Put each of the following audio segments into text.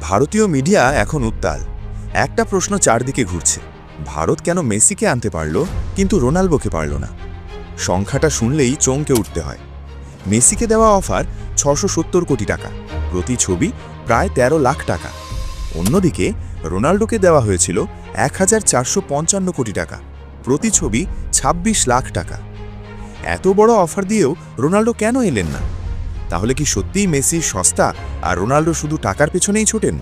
ভারতীয় মিডিয়া এখন উত্তাল। একটা প্রশ্ন চারদিকে ঘুরছে, ভারত কেন মেসিকে আনতে পারল কিন্তু রোনাল্ডোকে পারল না? সংখ্যাটা শুনলেই চমকে উঠতে হয়। মেসিকে দেওয়া অফার ৬৭০ কোটি টাকা, প্রতি ছবি প্রায় ১৩ লাখ টাকা। অন্যদিকে রোনাল্ডোকে দেওয়া হয়েছিল ১,৪৫৫ কোটি টাকা, প্রতি ছবি ২৬ লাখ টাকা। এত বড় অফার দিয়েও রোনাল্ডো কেন এলেন না? তাহলে কি সত্যিই মেসি সস্তা আর রোনাল্ডো শুধু টাকার পেছনেই ছোটেন,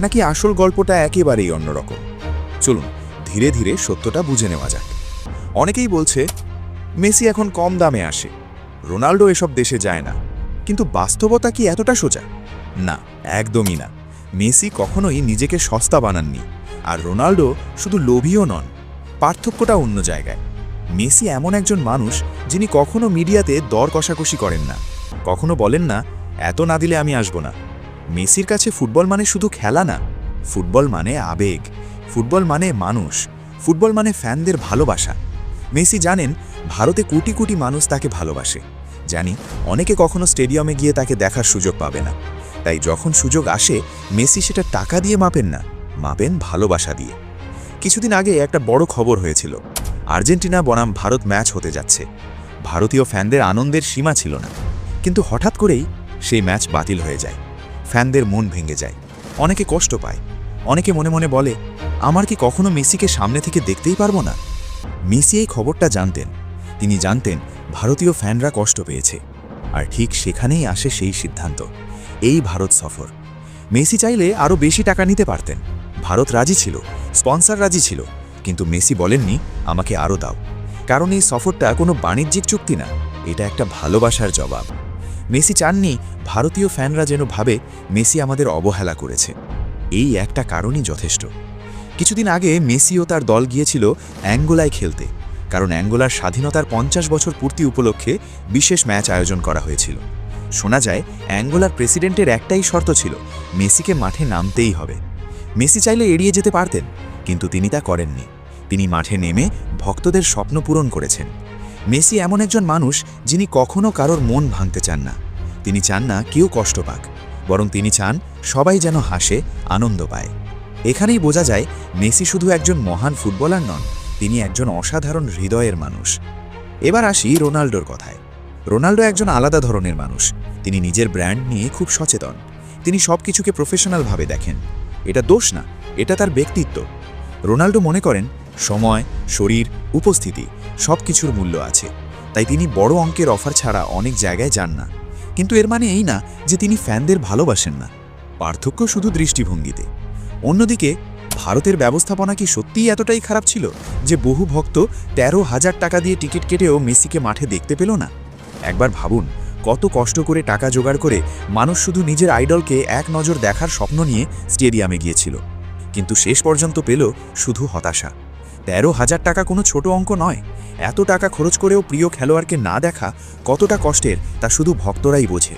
নাকি আসল গল্পটা একেবারেই অন্যরকম? চলুন ধীরে ধীরে সত্যটা বুঝে নেওয়া যাক। অনেকেই বলছে মেসি এখন কম দামে আসে, রোনাল্ডো এসব দেশে যায় না। কিন্তু বাস্তবতা কি এতটা সোজা? না, একদমই না। মেসি কখনোই নিজেকে সস্তা বানাননি, আর রোনাল্ডো শুধু লোভীও নন। পার্থক্যটা অন্য জায়গায়। মেসি এমন একজন মানুষ যিনি কখনো মিডিয়াতে দর কষাকষি করেন না, কখনো বলেন না এত না দিলে আমি আসব না। মেসির কাছে ফুটবল মানে শুধু খেলা না, ফুটবল মানে আবেগ, ফুটবল মানে মানুষ, ফুটবল মানে ফ্যানদের ভালোবাসা। মেসি জানেন ভারতে কোটি কোটি মানুষ তাকে ভালোবাসে। জানি অনেকে কখনো স্টেডিয়ামে গিয়ে তাকে দেখার সুযোগ পাবে না, তাই যখন সুযোগ আসে মেসি সেটা টাকা দিয়ে মাপেন না, মাপেন ভালোবাসা দিয়ে। কিছুদিন আগে একটা বড় খবর হয়েছিল, আর্জেন্টিনা বনাম ভারত ম্যাচ হতে যাচ্ছে। ভারতীয় ফ্যানদের আনন্দের সীমা ছিল না, কিন্তু হঠাৎ করেই সেই ম্যাচ বাতিল হয়ে যায়। ফ্যানদের মন ভেঙে যায়, অনেকে কষ্ট পায়, অনেকে মনে মনে বলে আমার কি কখনো মেসিকে সামনে থেকে দেখতেই পারবো না? মেসি এই খবরটা জানতেন। তিনি জানতেন ভারতীয় ফ্যানরা কষ্ট পেয়েছে, আর ঠিক সেখানেই আসে সেই সিদ্ধান্ত, এই ভারত সফর। মেসি চাইলে আরও বেশি টাকা নিতে পারতেন, ভারত রাজি ছিল, স্পন্সর রাজি ছিল, কিন্তু মেসি বলেননি আমাকে আরও দাও। কারণ এই সফরটা কোনো বাণিজ্যিক চুক্তি না, এটা একটা ভালোবাসার জবাব। মেসি চাননি ভারতীয় ফ্যানরা যেন ভাবে মেসি আমাদের অবহেলা করেছে। এই একটা কারণই যথেষ্ট। কিছুদিন আগে মেসি ও তার দল গিয়েছিল অ্যাঙ্গোলায় খেলতে, কারণ অ্যাঙ্গোলার স্বাধীনতার ৫০ বছর পূর্তি উপলক্ষে বিশেষ ম্যাচ আয়োজন করা হয়েছিল। শোনা যায় অ্যাঙ্গোলার প্রেসিডেন্টের একটাই শর্ত ছিল, মেসিকে মাঠে নামতেই হবে। মেসি চাইলে এড়িয়ে যেতে পারতেন, কিন্তু তিনি তা করেননি। তিনি মাঠে নেমে ভক্তদের স্বপ্ন পূরণ করেছেন। মেসি এমন একজন মানুষ যিনি কখনো কারোর মন ভাঙতে চান না। তিনি চান না কেউ কষ্ট পাক, বরং তিনি চান সবাই যেন হাসে, আনন্দ পায়। এখানেই বোঝা যায় মেসি শুধু একজন মহান ফুটবলার নন, তিনি একজন অসাধারণ হৃদয়ের মানুষ। এবার আসি রোনাল্ডোর কথায়। রোনাল্ডো একজন আলাদা ধরনের মানুষ। তিনি নিজের ব্র্যান্ড নিয়ে খুব সচেতন। তিনি সব কিছুকে প্রফেশনালভাবে দেখেন। এটা দোষ না, এটা তার ব্যক্তিত্ব। রোনাল্ডো মনে করেন সময়, শরীর, উপস্থিতি সব কিছুর মূল্য আছে, তাই তিনি বড় অঙ্কের অফার ছাড়া অনেক জায়গায় যান না। কিন্তু এর মানে এই না যে তিনি ফ্যানদের ভালোবাসেন না। পার্থক্য শুধু দৃষ্টিভঙ্গিতে। অন্যদিকে ভারতের ব্যবস্থাপনা কি সত্যিই এতটাই খারাপ ছিল যে বহু ভক্ত ১৩,০০০ টাকা দিয়ে টিকিট কেটেও মেসিকে মাঠে দেখতে পেল না? একবার ভাবুন, কত কষ্ট করে টাকা জোগাড় করে মানুষ শুধু নিজের আইডলকে এক নজর দেখার স্বপ্ন নিয়ে স্টেডিয়ামে গিয়েছিল, কিন্তু শেষ পর্যন্ত পেল শুধু হতাশা। ১৩,০০০ টাকা কোনো ছোট অঙ্ক নয়। এত টাকা খরচ করেও প্রিয় খেলোয়াড়কে না দেখা কতটা কষ্টের তা শুধু ভক্তরাই বোঝে।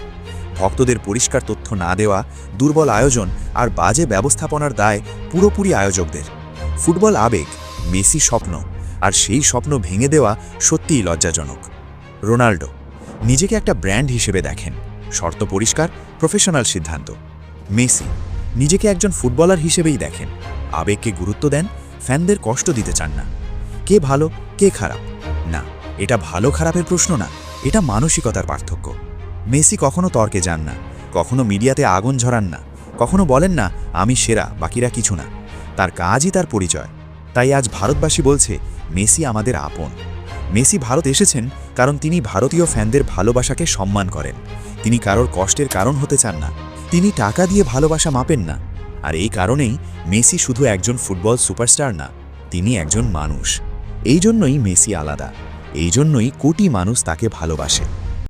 ভক্তদের পরিষ্কার তথ্য না দেওয়া, দুর্বল আয়োজন আর বাজে ব্যবস্থাপনার দায় পুরোপুরি আয়োজকদের। ফুটবল আবেগ, মেসি স্বপ্ন, আর সেই স্বপ্ন ভেঙে দেওয়া সত্যিই লজ্জাজনক। রোনাল্ডো নিজেকে একটা ব্র্যান্ড হিসেবে দেখেন, শর্ত পরিষ্কার, প্রফেশনাল সিদ্ধান্ত। মেসি নিজেকে একজন ফুটবলার হিসেবেই দেখেন, আবেগকে গুরুত্ব দেন, ফ্যানদের কষ্ট দিতে চান না। কে ভালো, কে খারাপ? না, এটা ভালো খারাপের প্রশ্ন না, এটা মানসিকতার পার্থক্য। মেসি কখনো তর্কে যান না, কখনো মিডিয়াতে আগুন ঝরান না, কখনো বলেন না আমি সেরা, বাকিরা কিছু না। তার কাজই তার পরিচয়। তাই আজ ভারতবাসী বলছে মেসি আমাদের আপন। মেসি ভারত এসেছেন কারণ তিনি ভারতীয় ফ্যানদের ভালোবাসাকে সম্মান করেন। তিনি কারোর কষ্টের কারণ হতে চান না, তিনি টাকা দিয়ে ভালোবাসা মাপেন না। আর এই কারণেই মেসি শুধু একজন ফুটবল সুপারস্টার না, তিনি একজন মানুষ। এই জন্যই মেসি আলাদা, এই জন্যই কোটি মানুষ তাকে ভালোবাসে।